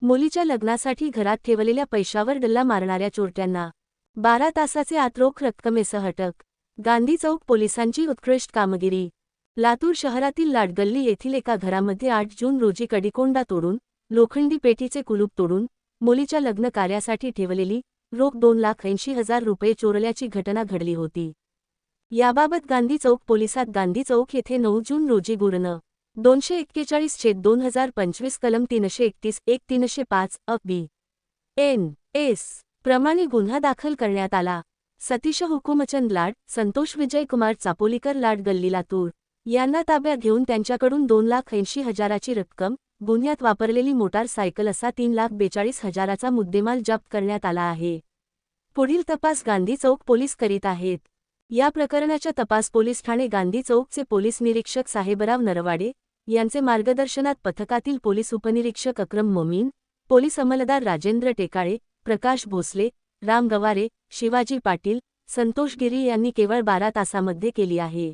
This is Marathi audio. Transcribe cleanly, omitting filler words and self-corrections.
मुलीच्या लग्नासाठी घरात ठेवलेल्या पैशावर डल्ला मारणाऱ्या चोरट्यांना 12 तासाचे आत रोख रक्कमेसह अटक. गांधी चौक पोलिसांची उत्कृष्ट कामगिरी. लातूर शहरातील लाडगल्ली येथील एका घरामध्ये 8 जून रोजी कडिकोंडा तोडून, लोखंडी पेटीचे कुलूप तोडून, मुलीच्या लग्न कार्यासाठी ठेवलेली रोख 2,80,000 रुपये चोरल्याची घटना घडली होती. याबाबत गांधी चौक पोलिसात गांधी चौक येथे 9 जून रोजी गुर्न 241/2025 कलम 331-305 बी.एन.एस. प्रमाणे गुन्हा दाखल करण्यात आला. सतीश हुकुमचंद लाड, संतोष विजयकुमार चापोलीकर लाड गल्ली लातूर यांना ताब्यात घेऊन त्यांच्याकडून 2,80,000ची रक्कम, गुन्ह्यात वापरलेली मोटारसायकल असा 3,42,000चा मुद्देमाल जप्त करण्यात आला आहे. पुढील तपास गांधी चौक पोलीस करीत आहेत. या प्रकरणाच्या तपास पोलीस ठाणे गांधी चौकचे पोलीस निरीक्षक साहेबराव नरवाडे यांचे मार्गदर्शनात पथकातील पोलीस उपनिरीक्षक अक्रम मोमीन, पोलीस अंमलदार राजेंद्र टेकाळे, प्रकाश भोसले, राम गवारे, शिवाजी पाटील, संतोष गिरी यांनी केवळ 12 तासामध्ये केली आहे.